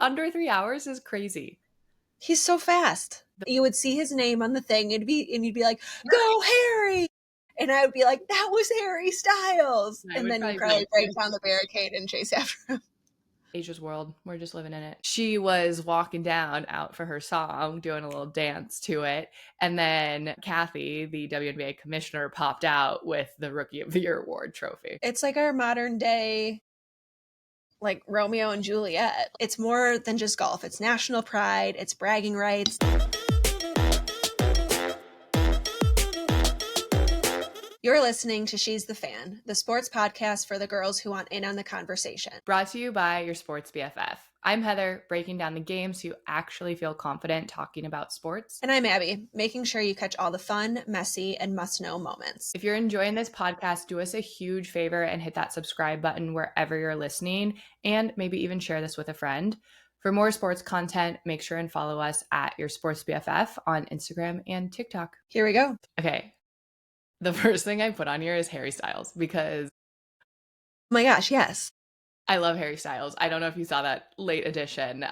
Under 3 hours is crazy. He's so fast. You would see his name on the thing and you'd be like, "Go Harry!" And I would be like, "That was Harry Styles!" And then you'd probably break down the barricade and chase after him. Asia's world. We're just living in it. She was walking down out for her song, doing a little dance to it. And then Kathy, the WNBA commissioner, popped out with the Rookie of the Year award trophy. It's like our modern day, like Romeo and Juliet. It's more than just golf. It's national pride. It's bragging rights. You're listening to She's the Fan, the sports podcast for the girls who want in on the conversation. Brought to you by your sports BFF. I'm Heather, breaking down the games so you actually feel confident talking about sports. And I'm Abby, making sure you catch all the fun, messy, and must-know moments. If you're enjoying this podcast, do us a huge favor and hit that subscribe button wherever you're listening, and maybe even share this with a friend. For more sports content, make sure and follow us at your sports BFF on Instagram and TikTok. Here we go. Okay. The first thing I put on here is Harry Styles because oh my gosh, yes. I love Harry Styles. I don't know if you saw that late edition.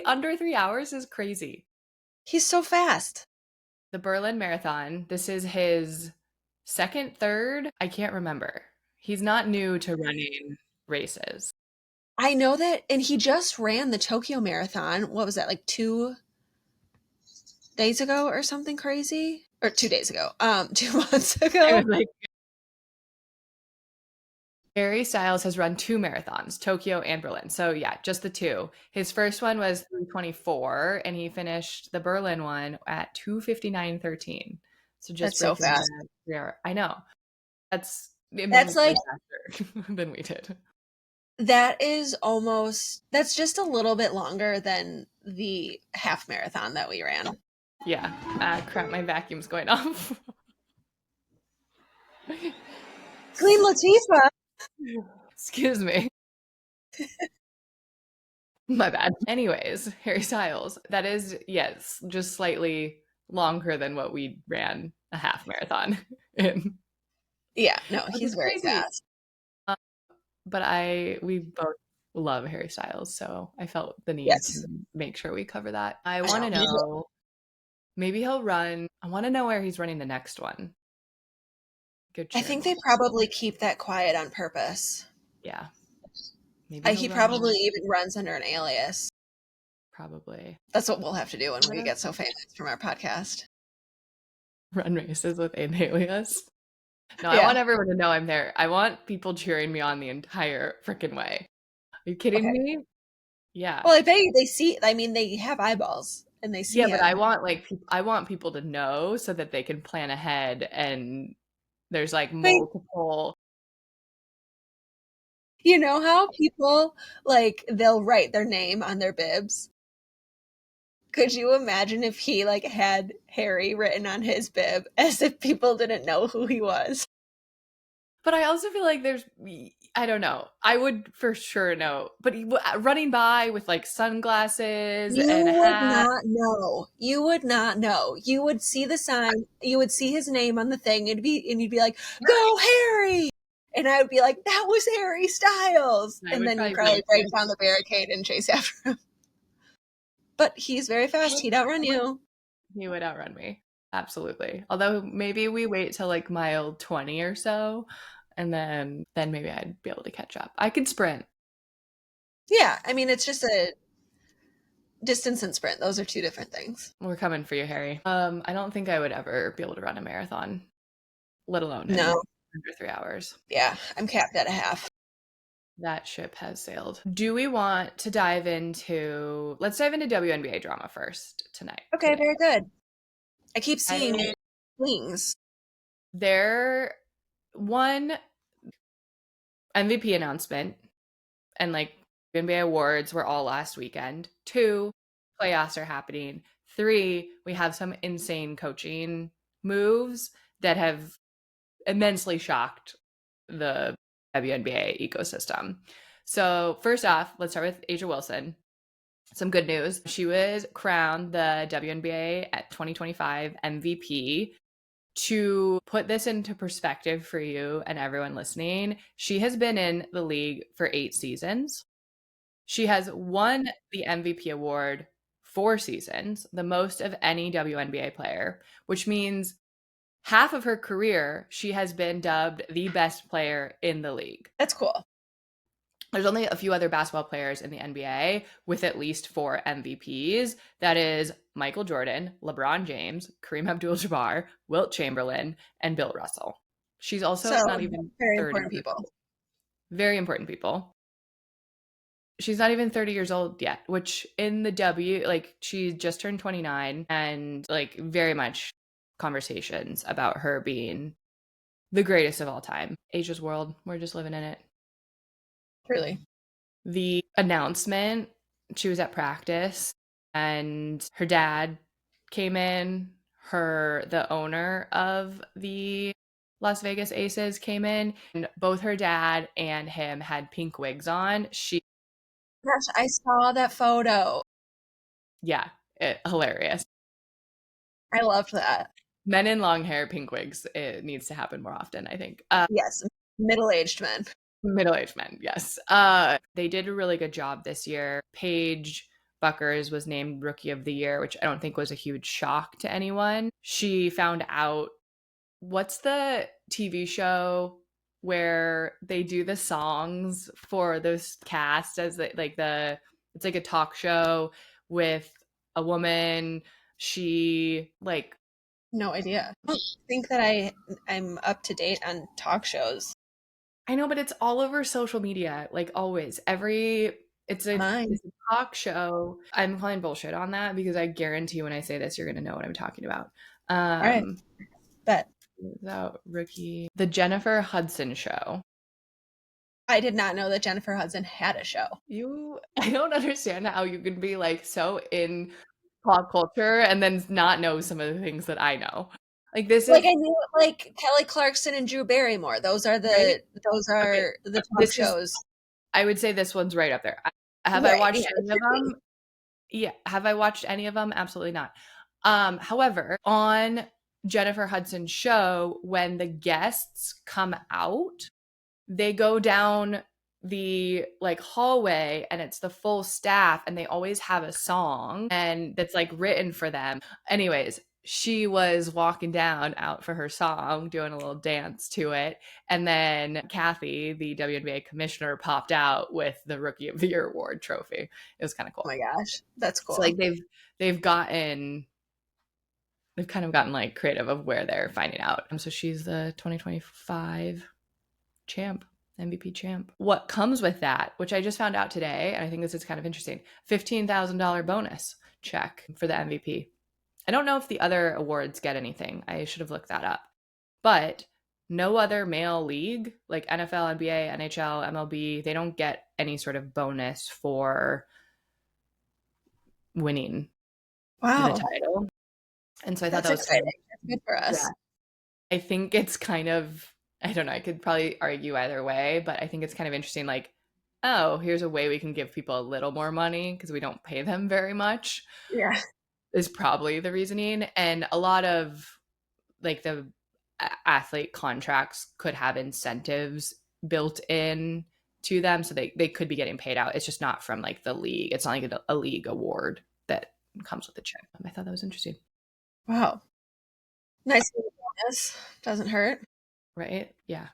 Under 3 hours is crazy. He's so fast. The Berlin Marathon, this is his second, third, I can't remember. He's not new to running races. I know that, and he just ran the Tokyo Marathon. What was that, like 2 days ago or something crazy? Or 2 days ago. 2 months ago. Harry Styles has run 2 marathons, Tokyo and Berlin. So yeah, just the 2. His first one was 3:24, and he finished the Berlin one at 2:59:13. So just that's so fast. I know. That's like faster than we did. That's just a little bit longer than the half marathon that we ran. Yeah. Crap, my vacuum's going off. Clean Latifah. Excuse me. My bad. Anyways, Harry Styles. That is, yes, just slightly longer than what we ran a half marathon in. Yeah, no, he's very fast. But we both love Harry Styles, so I felt the need to make sure we cover that. I want to know, maybe he'll run. I want to know where he's running the next one. I think they probably keep that quiet on purpose. Yeah. Maybe he probably even runs under an alias. Probably. That's what we'll have to do when we get so famous from our podcast. Run races with an alias. No, I want everyone to know I'm there. I want people cheering me on the entire freaking way. Are you kidding me? Yeah. Well, I bet you they see. I mean, they have eyeballs and they see. Yeah, but I want people to know so that they can plan ahead, and there's like multiple. You know how people they'll write their name on their bibs? Could you imagine if he had Harry written on his bib as if people didn't know who he was? But I also feel like I don't know. I would for sure know. But running by with sunglasses and a hat. You would not know. You would see the sign. You would see his name on the thing, and you'd be like, "Go Harry!" And I would be like, "That was Harry Styles!" And then you'd probably break down the barricade and chase after him. But he's very fast. He'd outrun you. He would outrun me. Absolutely. Although maybe we wait till mile 20 or so, and then maybe I'd be able to catch up. I could sprint. Yeah. I mean, it's just a distance and sprint. Those are 2 different things. We're coming for you, Harry. I don't think I would ever be able to run a marathon, let alone under 3 hours. Yeah. I'm capped at a half. That ship has sailed. Do we want to dive into... Let's dive into WNBA drama first tonight. Okay, very good. I keep seeing things. There... One, MVP announcement and WNBA awards were all last weekend. 2, playoffs are happening. 3, we have some insane coaching moves that have immensely shocked the WNBA ecosystem. So first off, let's start with A'ja Wilson. Some good news. She was crowned the WNBA at 2025 MVP. To put this into perspective for you and everyone listening, she has been in the league for 8 seasons. She has won the MVP award 4 seasons, the most of any WNBA player, which means half of her career she has been dubbed the best player in the league. That's cool. There's only a few other basketball players in the NBA with at least 4 MVPs. That is Michael Jordan, LeBron James, Kareem Abdul-Jabbar, Wilt Chamberlain, and Bill Russell. She's also So not even very 30 important years people. old. Very important people. She's not even 30 years old yet, which in the W, like she just turned 29, and like very much conversations about her being the greatest of all time. Asia's world, we're just living in it. Truly. The announcement, she was at practice and her dad came in, the owner of the Las Vegas Aces came in, and both her dad and him had pink wigs on. Gosh, I saw that photo. Yeah, hilarious. I loved that. Men in long hair, pink wigs, it needs to happen more often, I think. Yes, middle-aged men. Middle-aged men, yes. They did a really good job this year. Paige Buckers was named Rookie of the Year, which I don't think was a huge shock to anyone. She found out, what's the TV show where they do the songs for those cast as it's like a talk show with a woman. She like, No idea. I don't think that I'm up to date on talk shows. I know, but it's all over social media, like always. It's a Mine. talk show. I'm calling bullshit on that because I guarantee when I say this, you're gonna know what I'm talking about. All right, bet. Without Rookie, the Jennifer Hudson show. I did not know that Jennifer Hudson had a show. I don't understand how you can be like so in pop culture and then not know some of the things that I know. Like this Like is I knew like Kelly Clarkson and Drew Barrymore. Those are right. Okay, the talk this is. shows. I would say this one's right up there. Have I Right. watched Yeah, it any of should be. them? Yeah. Have I watched any of them? Absolutely not. However, on Jennifer Hudson's show, when the guests come out, they go down the like hallway and it's the full staff and they always have a song and that's like written for them. Anyways, she was walking down out for her song, doing a little dance to it. And then Kathy, the WNBA commissioner, popped out with the Rookie of the Year award trophy. It was kind of Oh cool. my gosh, that's So cool. like they've kind of gotten like creative of where they're finding out. So she's the 2025 champ. MVP champ. What comes with that, which I just found out today, and I think this is kind of interesting, $15,000 bonus check for the MVP. I don't know if the other awards get anything. I should have looked that up. But no other male league, like NFL, NBA, NHL, MLB, they don't get any sort of bonus for winning the Wow, title. And so I thought that's that was kind exciting. of, That's good for us. yeah. I think it's kind of, I don't know, I could probably argue either way, but I think it's kind of interesting. Like, oh, here's a way we can give people a little more money because we don't pay them very much, Yeah. is probably the reasoning. And a lot of like the athlete contracts could have incentives built in to them. So they could be getting paid out. It's just not from like the league. It's not like a league award that comes with the check. I thought that was interesting. Wow. Nice little bonus. Doesn't hurt. Right? Yeah.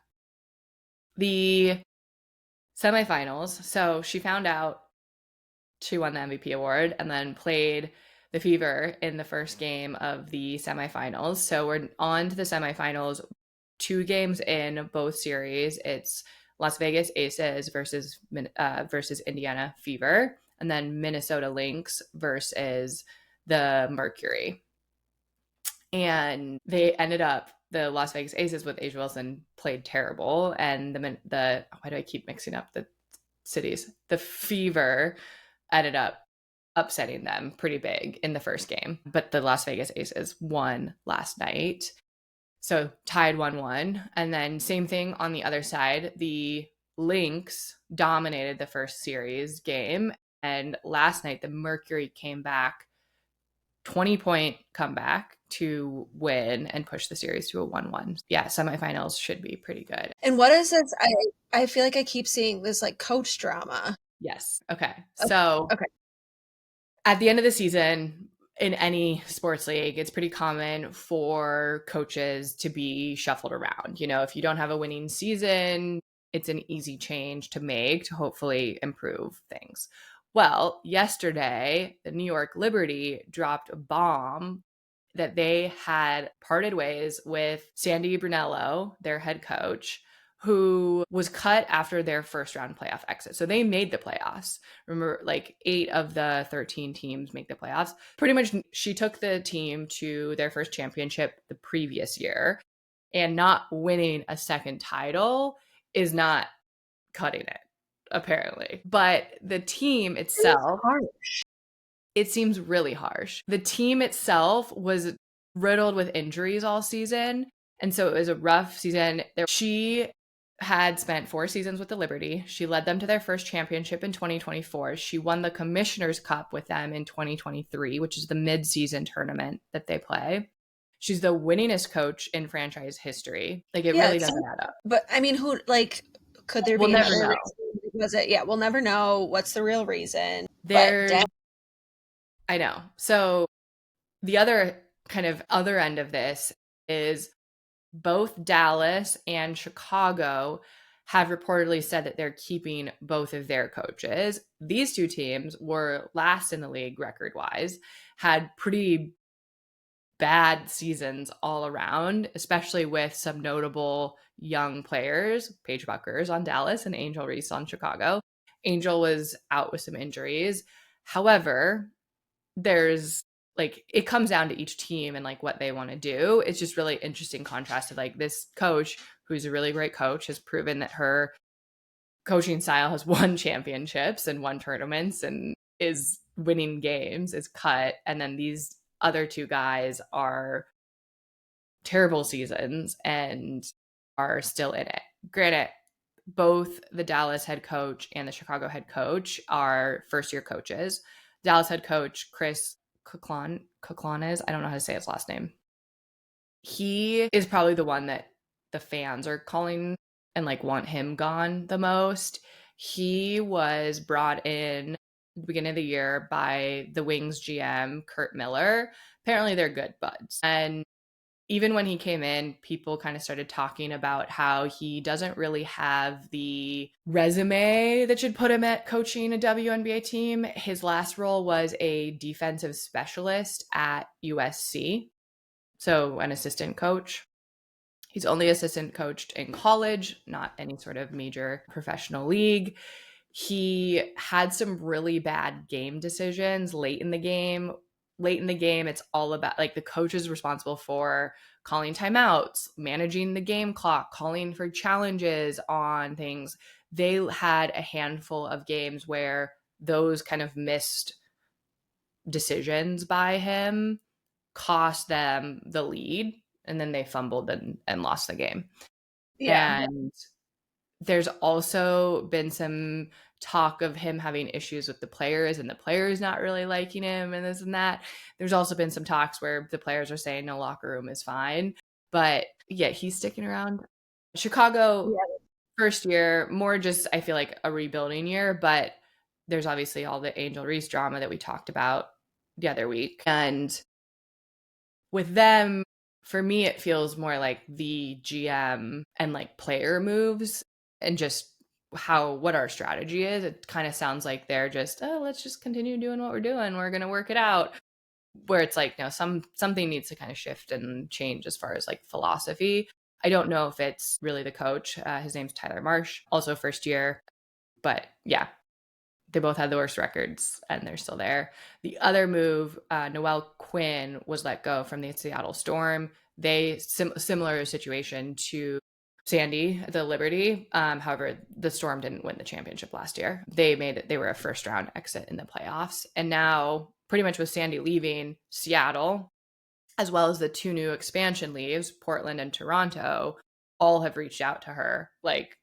The semifinals. So she found out she won the MVP award and then played the Fever in the first game of the semifinals. So we're on to the semifinals, 2 games in both series. It's Las Vegas Aces versus Indiana Fever, and then Minnesota Lynx versus the Mercury. And they ended up, the Las Vegas Aces with A'ja Wilson played terrible, and the why do I keep mixing up the cities? The Fever ended up upsetting them pretty big in the first game, but the Las Vegas Aces won last night. So tied 1-1. And then same thing on the other side. The Lynx dominated the first series game. And last night, the Mercury came back, 20-point comeback to win and push the series to a 1-1. Yeah, semifinals should be pretty good. And what is this? I feel like I keep seeing this like coach drama. Yes. Okay. So Okay. at the end of the season, in any sports league, it's pretty common for coaches to be shuffled around. You know, if you don't have a winning season, it's an easy change to make to hopefully improve things. Well, yesterday, the New York Liberty dropped a bomb that they had parted ways with Sandy Brunello, their head coach, who was cut after their first round playoff exit. So they made the playoffs. Remember, like 8 of the 13 teams make the playoffs. Pretty much, she took the team to their first championship the previous year, and not winning a second title is not cutting it, apparently. But the team itself, it seems really harsh. The team itself was riddled with injuries all season. And so it was a rough season. She had spent 4 seasons with the Liberty. She led them to their first championship in 2024. She won the Commissioner's Cup with them in 2023, which is the mid-season tournament that they play. She's the winningest coach in franchise history. Like, it really doesn't add up. But I mean, who, like, could there We'll be never another know. reason? Was it? Yeah, we'll never know what's the real reason. I know. So the other kind of other end of this is both Dallas and Chicago have reportedly said that they're keeping both of their coaches. These two teams were last in the league record wise, had pretty bad seasons all around, especially with some notable young players, Paige Buckers on Dallas and Angel Reese on Chicago. Angel was out with some injuries. However, there's like, it comes down to each team and like what they want to do. It's just really interesting contrast of like this coach, who's a really great coach, has proven that her coaching style has won championships and won tournaments and is winning games, is cut. And then these other two guys are terrible seasons and are still in it. Granted, both the Dallas head coach and the Chicago head coach are first year coaches. Dallas head coach Chris Kuklan I don't know how to say his last name. He is probably the one that the fans are calling and like want him gone the most. He was brought in at the beginning of the year by the Wings GM Kurt Miller. Apparently they're good buds. And even when he came in, people kind of started talking about how he doesn't really have the resume that should put him at coaching a WNBA team. His last role was a defensive specialist at USC, so an assistant coach. He's only assistant coached in college, not any sort of major professional league. He had some really bad game decisions late in the game. It's all about like the coach is responsible for calling timeouts, managing the game clock, calling for challenges on things. They had a handful of games where those kind of missed decisions by him cost them the lead, and then they fumbled and lost the game. Yeah. And there's also been some talk of him having issues with the players and the players not really liking him and this and that. There's also been some talks where the players are saying no, locker room is fine. But yeah, he's sticking around. Chicago, first year, more just, I feel like a rebuilding year, but there's obviously all the Angel Reese drama that we talked about the other week. And with them, for me, it feels more like the GM and like player moves and just what our strategy is. It kind of sounds like they're just, oh, let's just continue doing what we're doing. We're going to work it out. Where it's like, no, something needs to kind of shift and change as far as like philosophy. I don't know if it's really the coach. His name's Tyler Marsh, also first year. But yeah, they both had the worst records and they're still there. The other move, Noelle Quinn was let go from the Seattle Storm. They similar situation to Sandy at the Liberty. However, the Storm didn't win the championship last year. They were a first round exit in the playoffs. And now pretty much with Sandy leaving, Seattle, as well as the 2 new expansion leaves, Portland and Toronto, all have reached out to her. Like,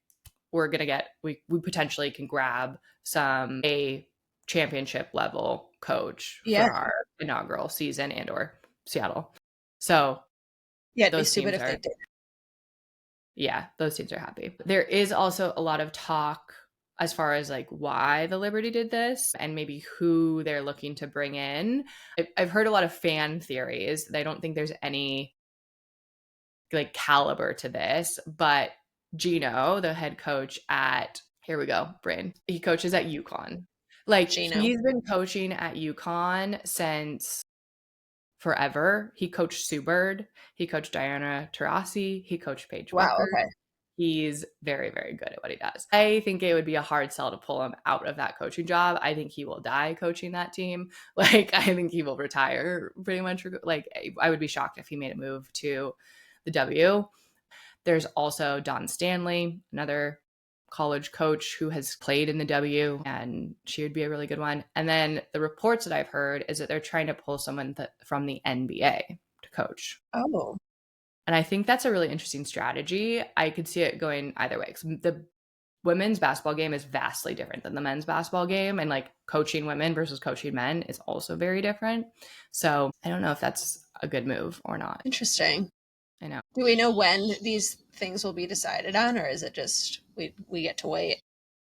we're going to we potentially can grab a championship level coach for our inaugural season and or Seattle. So yeah, those teams if they did. Yeah, those teams are happy. There is also a lot of talk as far as like why the Liberty did this and maybe who they're looking to bring in. I've heard a lot of fan theories. I don't think there's any like caliber to this, but Gino, the head coach at, here we go, brain, he coaches at UConn. Like Gino. he's been coaching at UConn since forever. He coached Sue Bird. He coached Diana Taurasi. He coached Paige Wow, Bueckers. okay. He's very, very good at what he does. I think it would be a hard sell to pull him out of that coaching job. I think he will die coaching that team. Like, I think he will retire pretty much. Like, I would be shocked if he made a move to the W. There's also Dawn Stanley, another college coach who has played in the W, and she would be a really good one. And then the reports that I've heard is that they're trying to pull someone from the NBA to coach. Oh. And I think that's a really interesting strategy. I could see it going either way, because the women's basketball game is vastly different than the men's basketball game. And like coaching women versus coaching men is also very different. So I don't know if that's a good move or not. Interesting. I know. Do we know when these things will be decided on, or is it just we get to wait?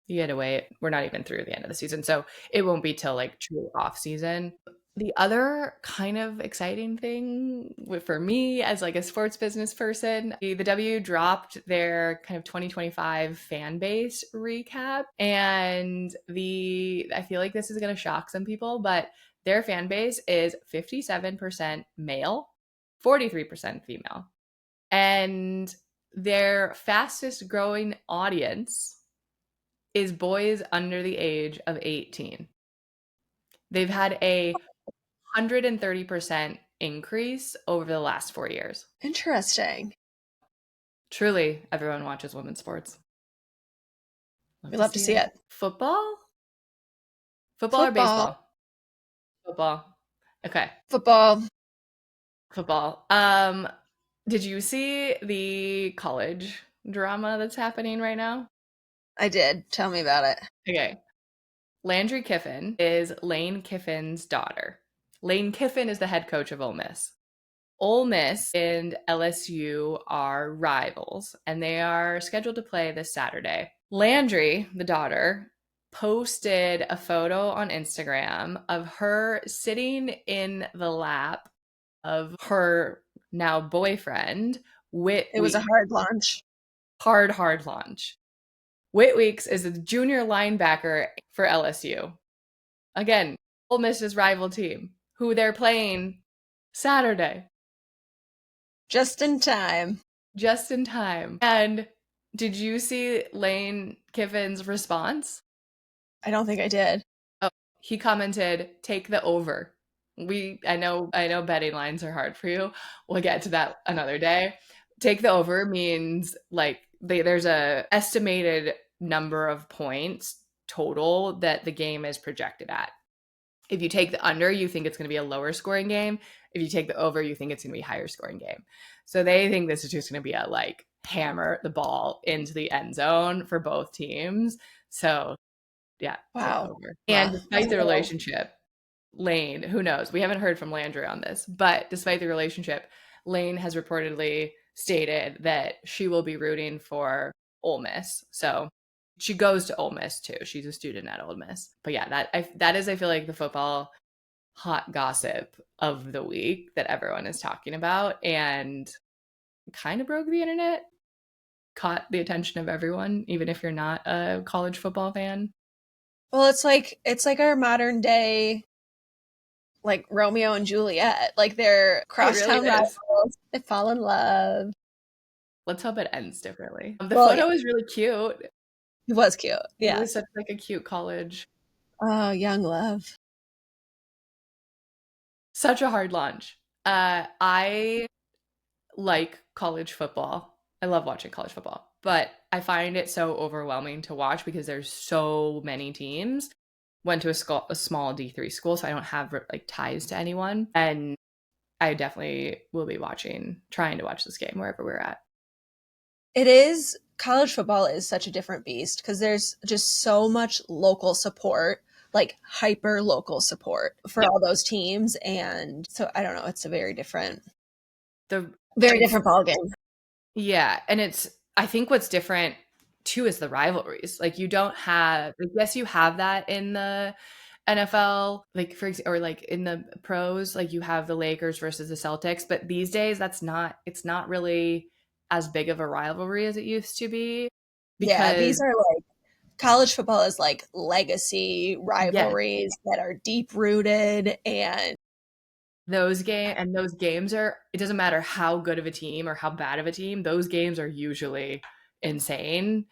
You get to wait. We're not even through the end of the season. So it won't be till like true off season. The other kind of exciting thing for me as like a sports business person, the W dropped their kind of 2025 fan base recap. And I feel like this is going to shock some people, but their fan base is 57% male, 43% female. And their fastest growing audience is boys under the age of 18. They've had a 130% increase over the last 4 years. Interesting. Truly, everyone watches women's sports. We love to see it. Football? Football or baseball? Football. Okay. Football. Did you see the college drama that's happening right now? I did. Tell me about it. Okay. Landry Kiffin is Lane Kiffin's daughter. Lane Kiffin is the head coach of Ole Miss. Ole Miss and LSU are rivals, and they are scheduled to play this Saturday. Landry, the daughter, posted a photo on Instagram of her sitting in the lap of her now boyfriend, Whit. It was a hard launch. Hard launch. Whit Weeks is a junior linebacker for LSU. Again, Ole Miss's rival team, who they're playing Saturday. Just in time. And did you see Lane Kiffin's response? I don't think I did. Oh, he commented, "Take the over." I know betting lines are hard for you. We'll get to that another day. Take the over means like there's a estimated number of points total that the game is projected at. If you take the under, you think it's going to be a lower scoring game. If you take the over, you think it's going to be a higher scoring game. So they think this is just going to be a like hammer the ball into the end zone for both teams. So yeah. Wow. And despite the relationship, Lane, who knows? We haven't heard from Landry on this, but despite the relationship, Lane has reportedly stated that she will be rooting for Ole Miss. So she goes to Ole Miss too. She's a student at Ole Miss. But yeah, that is, I feel like, the football hot gossip of the week that everyone is talking about, and kind of broke the internet, caught the attention of everyone, even if you're not a college football fan. Well, it's like our modern day, like Romeo and Juliet. Like they're crosstown rivals. They fall in love. Let's hope it ends differently. The photo is really cute. It was cute. Yeah. It was such like a cute college. Oh, young love. Such a hard launch. I like college football. I love watching college football, but I find it so overwhelming to watch because there's so many teams. Went to a small D3 school, so I don't have like ties to anyone. And I definitely will be trying to watch this game wherever we're at. College football is such a different beast because there's just so much local support, like hyper local support for all those teams. And so I don't know, it's a very different ball game. Yeah. And I think what's different two is the rivalries. Like you don't have, I guess you have that in the NFL, like or like in the pros, like you have the Lakers versus the Celtics, but these days it's not really as big of a rivalry as it used to be Yeah, because these are like college football is like legacy yeah, rivalries that are deep rooted, and those games are, it doesn't matter how good of a team or how bad of a team, those games are usually insane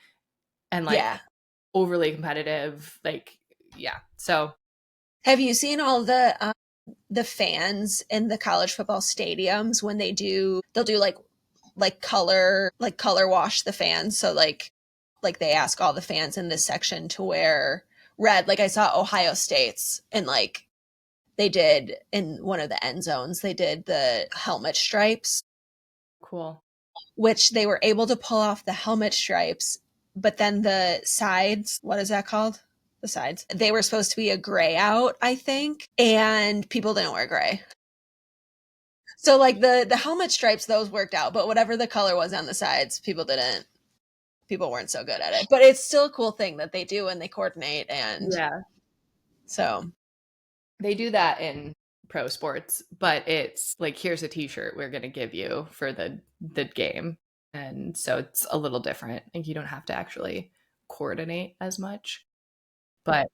and like yeah. overly competitive. Like, yeah. So Have you seen all the fans in the college football stadiums when they'll do color wash the fans, so like they ask all the fans in this section to wear red. Like I saw Ohio State's, and like they did in one of the end zones, they did the helmet stripes, cool. which they were able to pull off the helmet stripes, but then the sides, what is that called? The sides, they were supposed to be a gray out, I think, and people didn't wear gray. So like the helmet stripes, those worked out, but whatever the color was on the sides, people weren't so good at it. But it's still a cool thing that they do and they coordinate, and Yeah. so They do that in pro sports, but it's like, here's a t-shirt we're going to give you for the game. And so it's a little different. Like you don't have to actually coordinate as much, but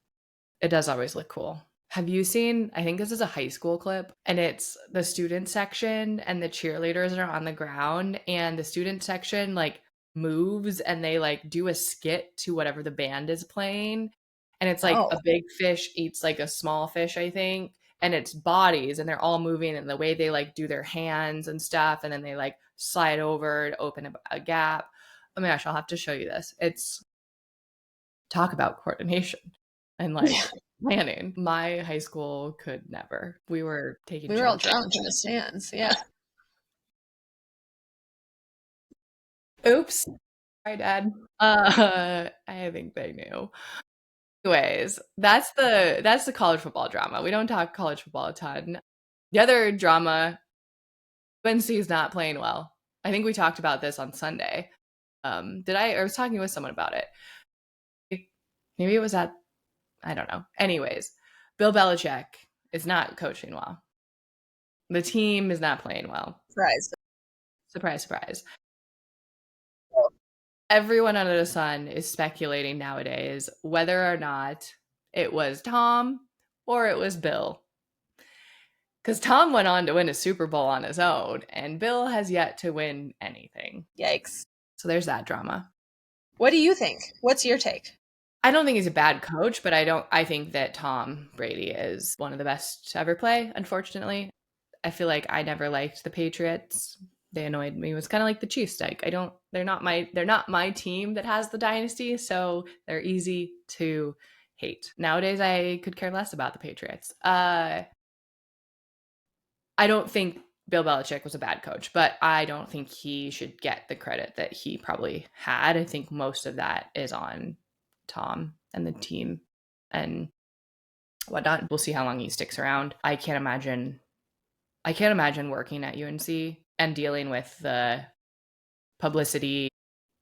it does always look cool. Have you seen, I think this is a high school clip, and it's the student section and the cheerleaders are on the ground and the student section like moves and they like do a skit to whatever the band is playing. And it's like oh a big fish eats like a small fish, I think, and it's bodies and they're all moving and the way they like do their hands and stuff. And then they like slide over to open a gap. Oh my gosh, I'll have to show you this. It's talk about coordination and like yeah. planning. My high school could never. We were taking We were all children. drunk in the stands. Yeah. Oops. Hi, Dad. I think they knew. Anyways, that's the college football drama. We don't talk college football a ton. The other drama, UNC is not playing well. I think we talked about this on Sunday. Did I was talking with someone about it. Maybe it was at, I don't know. Anyways, Bill Belichick is not coaching well. The team is not playing well. Surprised. Surprise, surprise. Everyone under the sun is speculating nowadays whether or not it was Tom or it was Bill. Because Tom went on to win a Super Bowl on his own, and Bill has yet to win anything. Yikes. So there's that drama. What do you think? What's your take? I don't think he's a bad coach, but I think that Tom Brady is one of the best to ever play, unfortunately. I feel like I never liked the Patriots. They annoyed me. It was kind of like the Chiefs. Like they're not my team that has the dynasty, so they're easy to hate. Nowadays I could care less about the Patriots. I don't think Bill Belichick was a bad coach, but I don't think he should get the credit that he probably had. I think most of that is on Tom and the team and whatnot. We'll see how long he sticks around. I can't imagine working at UNC and dealing with the publicity,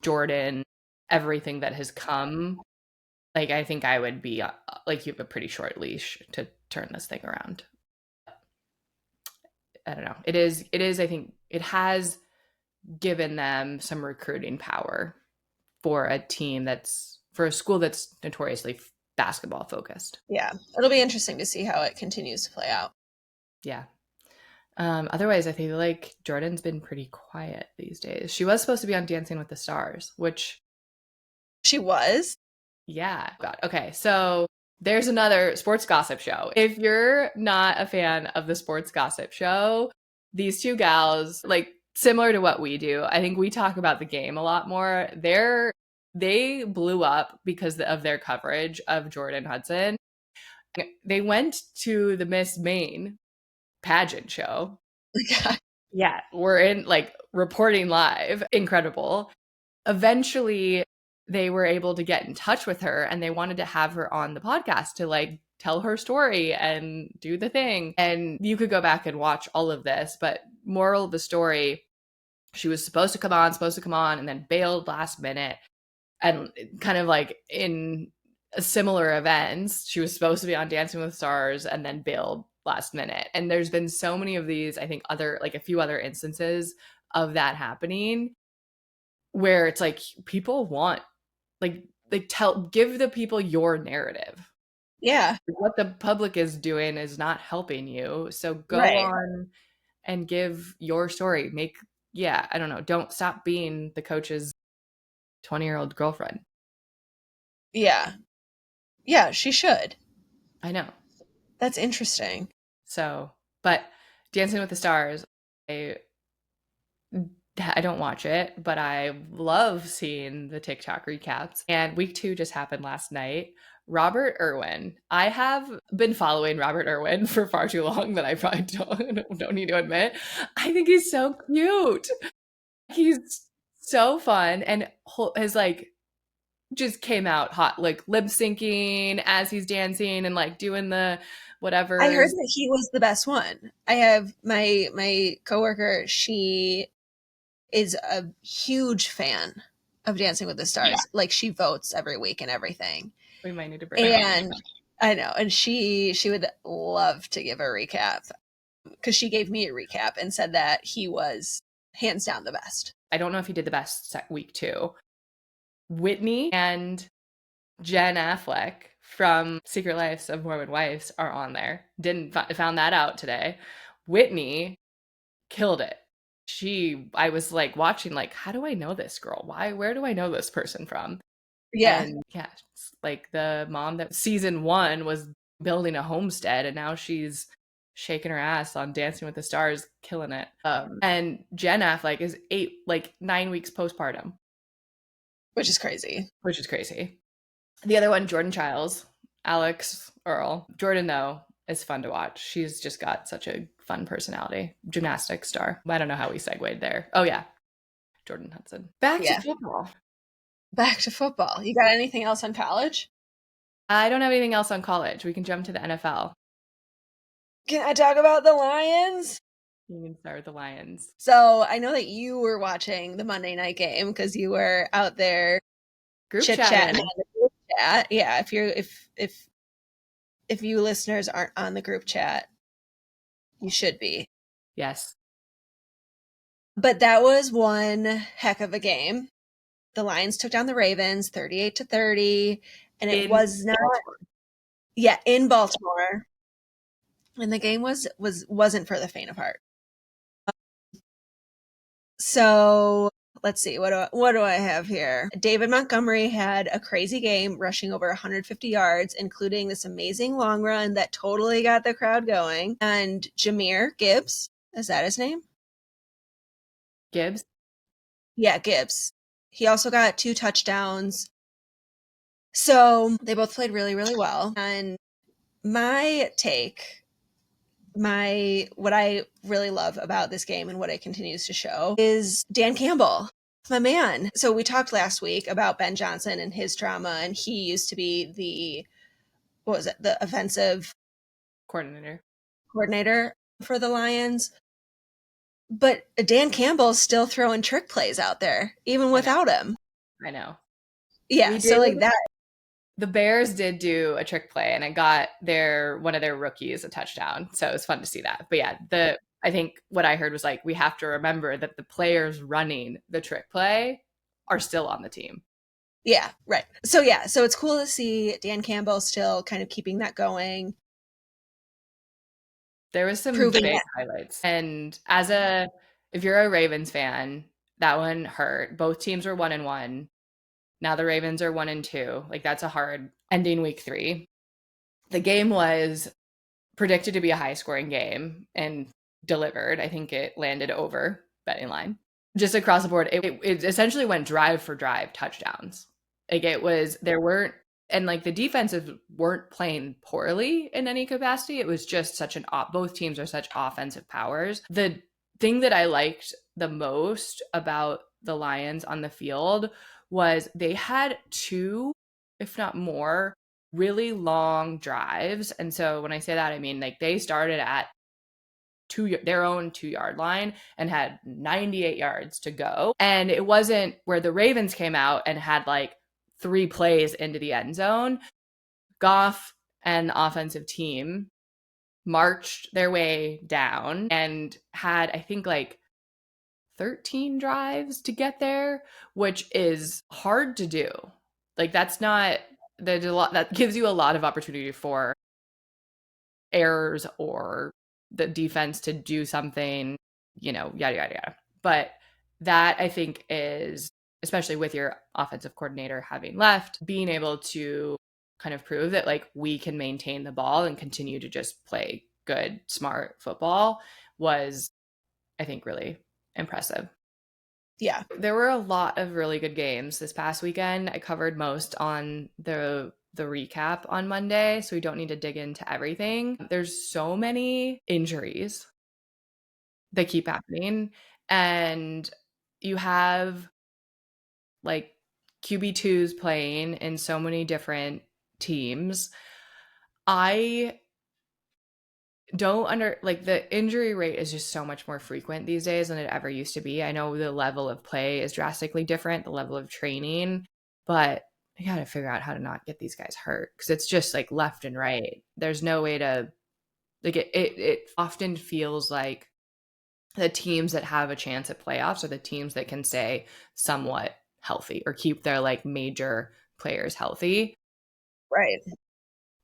Jordan, everything that has come. Like, I think I would be like, you have a pretty short leash to turn this thing around. I don't know. It is, I think it has given them some recruiting power for a school that's notoriously basketball focused. Yeah. It'll be interesting to see how it continues to play out. Yeah. Otherwise, I feel like Jordan's been pretty quiet these days. She was supposed to be on Dancing with the Stars, which She was. yeah. God. Okay, so there's another sports gossip show. If you're not a fan of the sports gossip show, these two gals, like similar to what we do, I think we talk about the game a lot more. They blew up because of their coverage of Jordan Hudson. They went to the Miss Maine pageant show. Yeah. Yeah, we're in like reporting live. Incredible. Eventually, they were able to get in touch with her and they wanted to have her on the podcast to like tell her story and do the thing. And you could go back and watch all of this, but moral of the story, she was supposed to come on, and then bailed last minute. and kind of like in similar events. She was supposed to be on Dancing with the Stars and then bailed last minute. And there's been so many of these, I think a few other instances of that happening where it's like people want like give the people your narrative. Yeah. What the public is doing is not helping you. So go Right. on and give your story. I don't know. Don't stop being the coach's 20-year-old girlfriend. Yeah. Yeah, she should. I know. That's interesting. So, but Dancing with the Stars, I don't watch it, but I love seeing the TikTok recaps. And week 2 just happened last night. Robert Irwin. I have been following Robert Irwin for far too long that I probably don't need to admit. I think he's so cute. He's so fun and has like just came out hot, like lip syncing as he's dancing and like doing the whatever. I heard that he was the best one. I have my coworker, she is a huge fan of Dancing with the Stars. Yeah. Like she votes every week and everything. We might need to bring and I know, and she would love to give a recap because she gave me a recap and said that he was hands down the best. I don't know if he did the best week 2. Whitney and Jen Affleck from Secret Lives of Mormon Wives are on there. Found that out today. Whitney killed it. I was like watching, like, how do I know this girl? Where do I know this person from? Yeah. And yeah, like the mom that season 1 was building a homestead and now she's shaking her ass on Dancing with the Stars, killing it. And Jen Affleck is 9 weeks postpartum. Which is crazy. The other one, Jordan Childs, Alex Earl. Jordan, though, is fun to watch. She's just got such a fun personality. Gymnastics star. I don't know how we segued there. Oh, yeah. Jordan Hudson. Back to football. You got anything else on college? I don't have anything else on college. We can jump to the NFL. Can I talk about the Lions? You can start with the Lions. So I know that you were watching the Monday night game because you were out there chit-chatting on the group chat. Yeah, if you listeners aren't on the group chat, you should be. Yes. But that was one heck of a game. The Lions took down the Ravens 38-30, and it was not Baltimore. Yeah, in Baltimore. And the game wasn't for the faint of heart. So let's see, what do I have here? David Montgomery had a crazy game, rushing over 150 yards, including this amazing long run that totally got the crowd going. And Jahmyr Gibbs, is that his name? Gibbs? Yeah, Gibbs. He also got 2 touchdowns. So they both played really, really well. And my take, what I really love about this game and what it continues to show is Dan Campbell, my man. So we talked last week about Ben Johnson and his drama, and he used to be the offensive coordinator for the Lions. But Dan Campbell's still throwing trick plays out there, even without him. I know. Yeah, so like that. The Bears did do a trick play, and it got one of their rookies a touchdown. So it was fun to see that. But yeah, I think what I heard was like, we have to remember that the players running the trick play are still on the team. Yeah, right. So it's cool to see Dan Campbell still kind of keeping that going. There was some big highlights. And if you're a Ravens fan, that one hurt. Both teams were 1-1. Now the Ravens are 1-2. Like, that's a hard ending week 3. The game was predicted to be a high-scoring game and delivered. I think it landed over betting line. Just across the board, it essentially went drive for drive touchdowns. Like, and like the defenses weren't playing poorly in any capacity. It was just both teams are such offensive powers. The thing that I liked the most about the Lions on the field was they had 2, if not more, really long drives. And so when I say that, I mean, like, they started at their own 2-yard line and had 98 yards to go. And it wasn't where the Ravens came out and had like 3 plays into the end zone. Goff and the offensive team marched their way down and had, I think, like 13 drives to get there, which is hard to do. Like, that's not, there's a lot that gives you a lot of opportunity for errors or the defense to do something, yada, yada, yada. But that, I think, is, especially with your offensive coordinator having left, being able to kind of prove that, like, we can maintain the ball and continue to just play good, smart football was, I think, really impressive. Yeah. There were a lot of really good games this past weekend. I covered most on the recap on Monday, so we don't need to dig into everything. There's so many injuries that keep happening, and you have like QB2s playing in so many different teams. I don't like, the injury rate is just so much more frequent these days than it ever used to be. I know the level of play is drastically different, the level of training, but I got to figure out how to not get these guys hurt, because it's just like left and right. There's no way to, like, it often feels like the teams that have a chance at playoffs are the teams that can stay somewhat healthy or keep their like major players healthy. Right.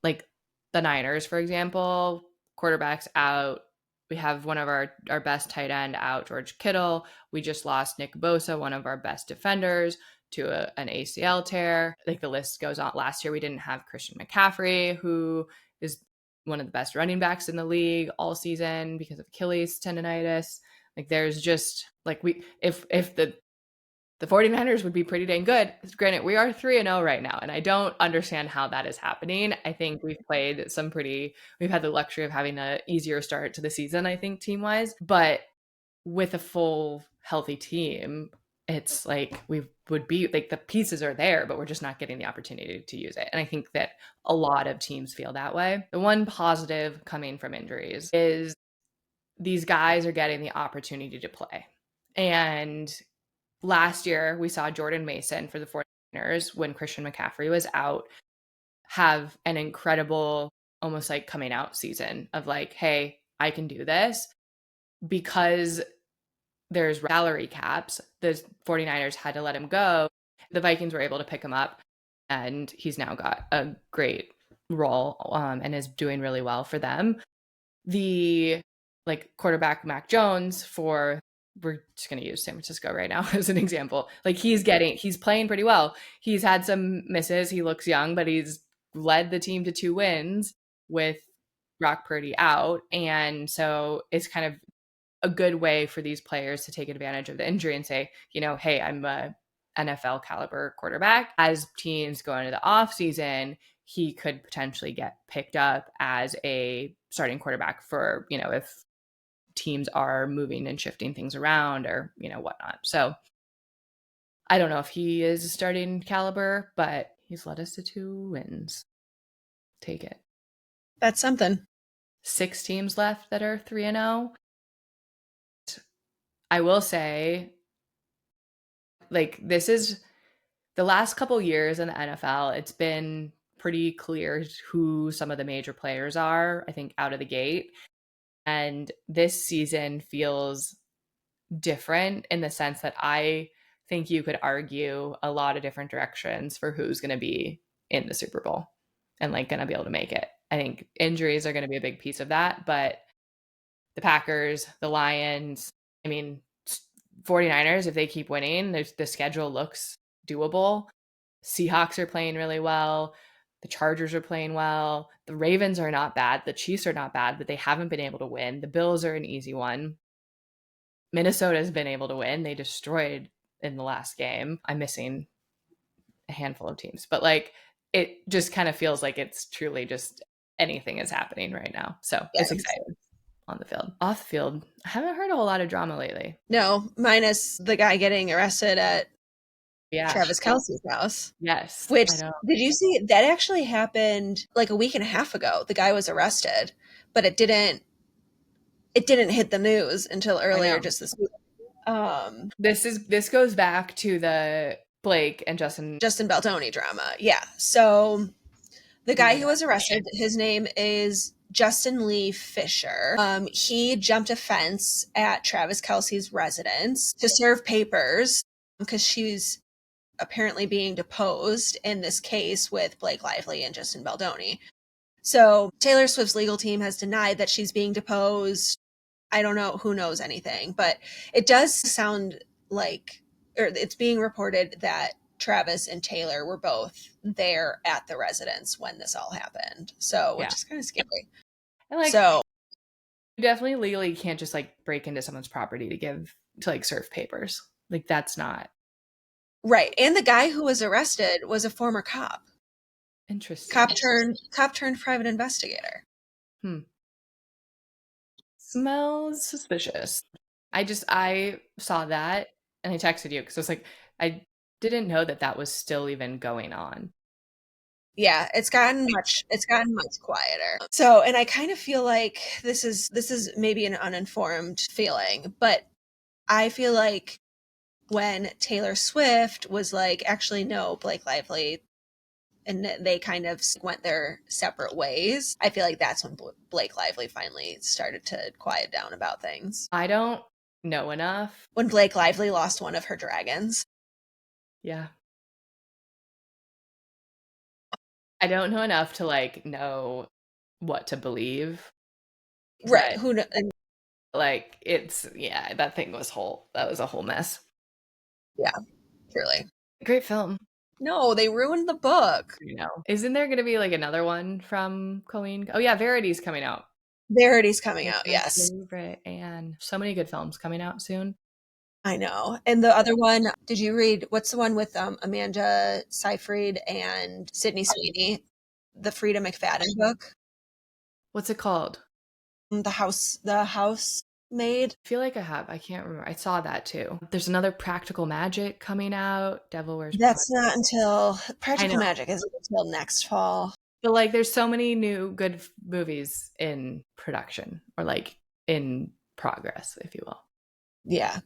Like the Niners, for example, quarterback's out. We have one of our best tight end out, George Kittle. We just lost Nick Bosa, one of our best defenders, to an ACL tear. Like, the list goes on. Last year, we didn't have Christian McCaffrey, who is one of the best running backs in the league all season because of Achilles tendonitis. Like, there's just like, if the 49ers would be pretty dang good. Granted, we are 3-0 right now, and I don't understand how that is happening. I think we've had the luxury of having an easier start to the season, I think, team-wise. But with a full, healthy team, it's like we would be, like, the pieces are there, but we're just not getting the opportunity to use it. And I think that a lot of teams feel that way. The one positive coming from injuries is these guys are getting the opportunity to play. And last year, we saw Jordan Mason for the 49ers, when Christian McCaffrey was out, have an incredible, almost like coming out season of like, hey, I can do this. Because there's salary caps, the 49ers had to let him go. The Vikings were able to pick him up, and he's now got a great role and is doing really well for them. The like quarterback Mac Jones, we're just going to use San Francisco right now as an example. Like, he's playing pretty well. He's had some misses. He looks young, but he's led the team to 2 wins with Brock Purdy out. And so it's kind of a good way for these players to take advantage of the injury and say, hey, I'm a NFL caliber quarterback. As teams go into the offseason, he could potentially get picked up as a starting quarterback for, if teams are moving and shifting things around or, whatnot. So I don't know if he is a starting caliber, but he's led us to 2 wins. Take it. That's something. 6 teams left that are 3-0. I will say, like, this is the last couple years in the NFL, it's been pretty clear who some of the major players are, I think, out of the gate. And this season feels different in the sense that I think you could argue a lot of different directions for who's going to be in the Super Bowl and like going to be able to make it. I think injuries are going to be a big piece of that, but the Packers, the Lions, 49ers, if they keep winning, the schedule looks doable. Seahawks are playing really well. The Chargers are playing well. The Ravens are not bad. The Chiefs are not bad, but they haven't been able to win. The Bills are an easy one. Minnesota has been able to win. They destroyed in the last game. I'm missing a handful of teams, but like, it just kind of feels like it's truly just anything is happening right now. So It's exciting on the field. Off the field, I haven't heard a whole lot of drama lately. No, minus the guy getting arrested at Travis Kelsey's house. Yes. Which, did you see, that actually happened like a week and a half ago. The guy was arrested, but it didn't hit the news until earlier just this week. This goes back to the Blake and Justin Baldoni drama. Yeah. So the guy who was arrested, his name is Justin Lee Fisher. He jumped a fence at Travis Kelsey's residence to serve papers because she's apparently being deposed in this case with Blake Lively and Justin Baldoni. So Taylor Swift's legal team has denied that she's being deposed. I don't know who knows anything, but it does sound like, or it's being reported that Travis and Taylor were both there at the residence when this all happened. So, which is kind of scary. And like, so you definitely legally can't just like break into someone's property to like serve papers. Like that's not right. And the guy who was arrested was a former cop. Interesting. Cop turned private investigator. Smells suspicious. I saw that and I texted you because I was like, I didn't know that was still even going on. Yeah, it's gotten much quieter. So, and I kind of feel like this is maybe an uninformed feeling, but I feel like when Taylor Swift was like, actually, no, Blake Lively, and they kind of went their separate ways, I feel like that's when Blake Lively finally started to quiet down about things. I don't know enough. When Blake Lively lost one of her dragons. Yeah. I don't know enough to like know what to believe. Right. Who knows? Like that was a whole mess. Yeah, truly. Great film. No, they ruined the book. You know, isn't there going to be like another one from Colleen? Oh yeah, Verity's coming out. Verity's coming out, yes. Favorite, and so many good films coming out soon. I know. And the other one, did you read, what's the one with Amanda Seyfried and Sydney Sweeney? The Frida McFadden book? What's it called? The Housemaid. I feel like I have. I can't remember. I saw that too. There's another Practical Magic coming out. Devil Wears Prada. That's not until Practical Magic isn't until next fall. But like there's so many new good movies in production or like in progress, if you will. Yeah.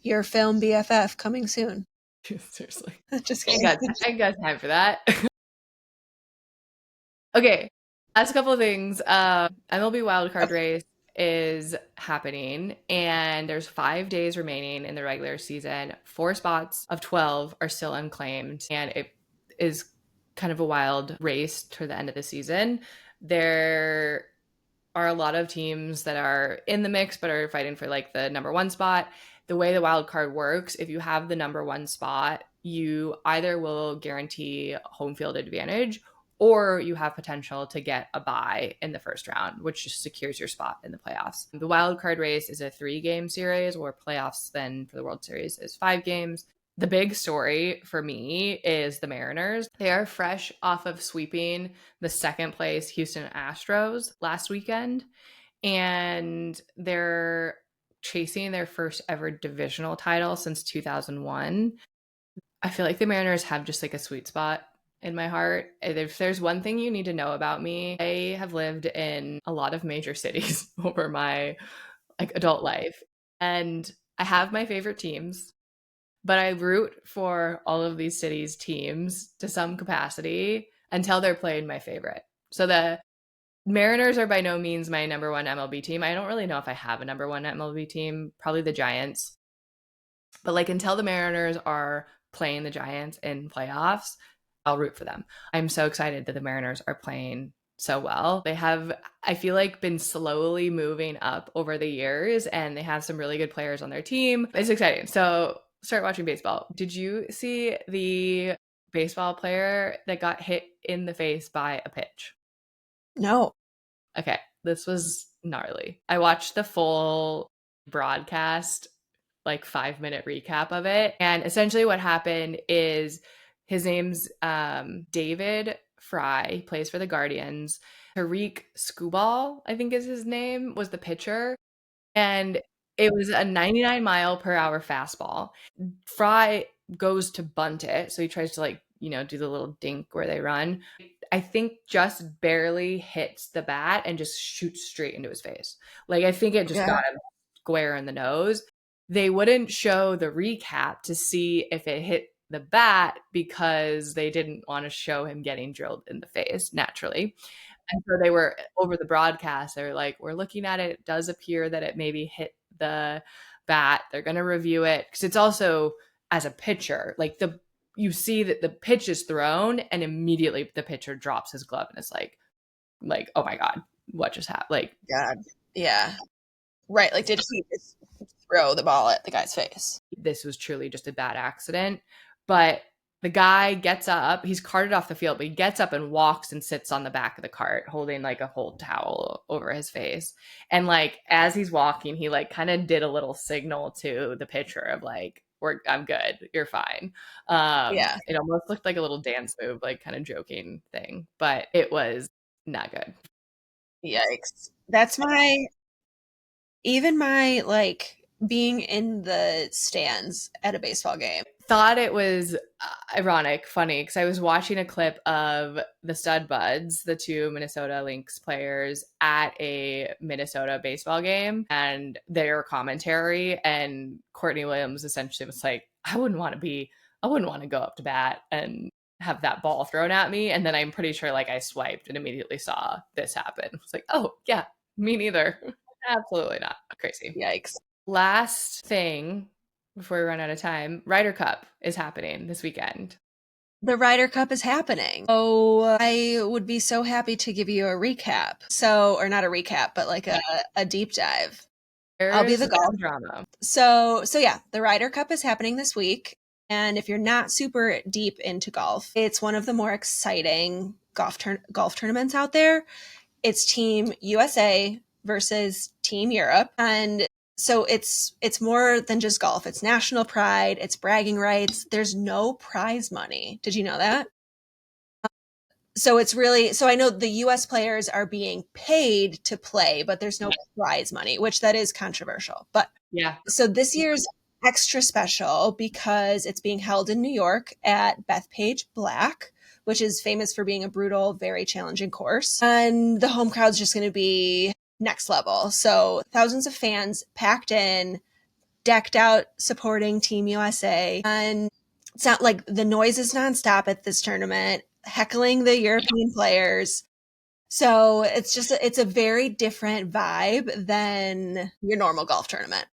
Your film BFF coming soon. Seriously. Just kidding. I got time for that. Okay. Last couple of things. MLB wildcard race is happening and there's 5 days remaining in the regular season. 4 spots of 12 are still unclaimed and it is kind of a wild race to the end of the season. There are a lot of teams that are in the mix but are fighting for like the number 1 spot. The way the wild card works, if you have the number 1 spot, you either will guarantee home field advantage or you have potential to get a bye in the first round, which just secures your spot in the playoffs. The wild card race is a 3-game series, where playoffs then for the World Series is 5 games. The big story for me is the Mariners. They are fresh off of sweeping the 2nd place Houston Astros last weekend, and they're chasing their first ever divisional title since 2001. I feel like the Mariners have just like a sweet spot in my heart. If there's one thing you need to know about me, I have lived in a lot of major cities over my like adult life, and I have my favorite teams, but I root for all of these cities' teams to some capacity until they're playing my favorite. So the Mariners are by no means my number 1 MLB team. I don't really know if I have a number 1 MLB team, probably the Giants. But like until the Mariners are playing the Giants in playoffs, I'll root for them. I'm so excited that the Mariners are playing so well. They have, I feel like, been slowly moving up over the years, and they have some really good players on their team. It's exciting. So start watching baseball. Did you see the baseball player that got hit in the face by a pitch? No. Okay, this was gnarly. I watched the full broadcast, like 5-minute recap of it. And essentially what happened is his name's David Fry. He plays for the Guardians. Tariq Skubal, I think is his name, was the pitcher. And it was a 99-mile-per-hour fastball. Fry goes to bunt it. So he tries to like, do the little dink where they run. I think just barely hits the bat and just shoots straight into his face. Like, I think it just got him square in the nose. They wouldn't show the recap to see if it hit the bat because they didn't want to show him getting drilled in the face naturally. And so they were over the broadcast. They were like, we're looking at it. It does appear that it maybe hit the bat. They're going to review it. Because it's also, as a pitcher, like you see that the pitch is thrown and immediately the pitcher drops his glove and it's like, oh my God, what just happened? Like, God. Yeah. Right. Like, did he just throw the ball at the guy's face? This was truly just a bad accident. But the guy gets up, he's carted off the field, but he gets up and walks and sits on the back of the cart holding like a whole towel over his face. And like, as he's walking, he like kind of did a little signal to the pitcher of like, I'm good, you're fine. Yeah. It almost looked like a little dance move, like kind of joking thing, but it was not good. Yikes. That's even my like being in the stands at a baseball game. Thought it was ironic, funny, because I was watching a clip of the Stud Buds, the two Minnesota Lynx players, at a Minnesota baseball game and their commentary. And Courtney Williams essentially was like, I wouldn't want to go up to bat and have that ball thrown at me. And then I'm pretty sure like I swiped and immediately saw this happen. It's like, oh, yeah, me neither. Absolutely not. Crazy. Yikes. Last thing before we run out of time, Ryder Cup is happening this weekend. The Ryder Cup is happening. Oh, I would be so happy to give you a recap. Or not a recap, but like a deep dive. I'll be the golf drama. So yeah, the Ryder Cup is happening this week. And if you're not super deep into golf, it's one of the more exciting golf tournaments out there. It's Team USA versus Team Europe. And so it's more than just golf. It's national pride. It's bragging rights. There's no prize money. Did you know that? So it's really, so I know the US players are being paid to play, but there's no prize money, which that is controversial. But yeah. So this year's extra special because it's being held in New York at Bethpage Black, which is famous for being a brutal, very challenging course. And the home crowd's just going to be next level. So thousands of fans packed in, decked out, supporting Team USA. And it's not like the noise is nonstop at this tournament, heckling the European players. So it's a very different vibe than your normal golf tournament.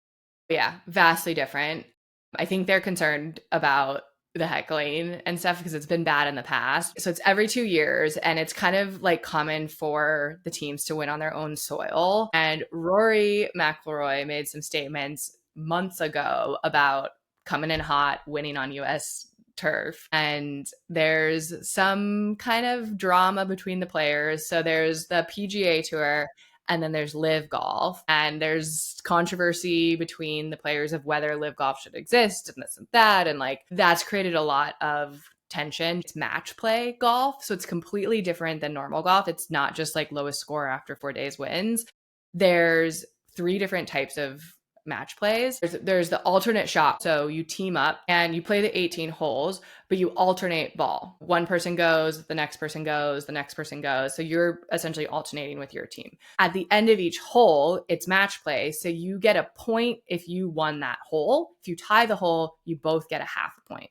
Yeah, vastly different. I think they're concerned about the heckling and stuff because it's been bad in the past. So it's every 2 years and it's kind of like common for the teams to win on their own soil. And Rory McIlroy made some statements months ago about coming in hot, winning on US turf. And there's some kind of drama between the players. So there's the PGA Tour and then there's live golf, and there's controversy between the players of whether live golf should exist and this and that. And like that's created a lot of tension. It's match play golf. So it's completely different than normal golf. It's not just like lowest score after 4 days wins. There's 3 different types of match plays. There's the alternate shot. So you team up and you play the 18 holes, but you alternate ball. One person goes, the next person goes, the next person goes. So you're essentially alternating with your team. At the end of each hole, it's match play. So you get a point if you won that hole. If you tie the hole, you both get a half a point.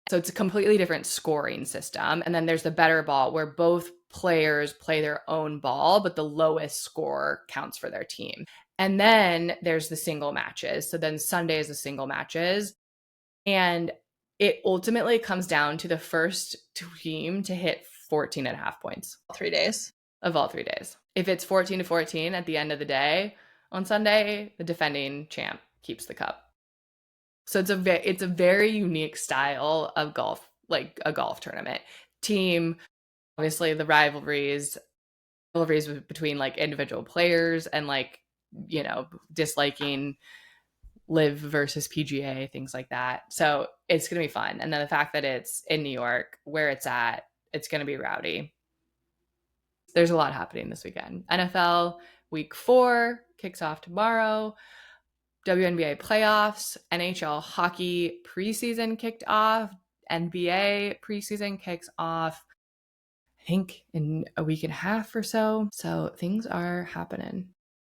So it's a completely different scoring system. And then there's the better ball where both players play their own ball, but the lowest score counts for their team. And then there's the single matches. So then Sunday is the single matches. And it ultimately comes down to the first team to hit 14.5 points. 3 days. Of all 3 days. If it's 14-14 at the end of the day on Sunday, the defending champ keeps the cup. So it's a very unique style of golf, like a golf tournament. Team, obviously the rivalries between like individual players and like, you know, disliking live versus PGA, things like that. So it's going to be fun. And then the fact that it's in New York, where it's at, it's going to be rowdy. There's a lot happening this weekend. NFL week 4 kicks off tomorrow. WNBA playoffs, NHL hockey preseason kicked off. NBA preseason kicks off, I think, in a week and a half or so. So things are happening.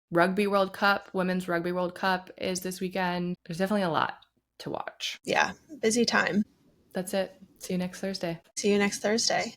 Rugby World Cup, Women's Rugby World Cup is this weekend. There's definitely a lot to watch. Yeah, busy time. That's it. See you next Thursday. See you next Thursday.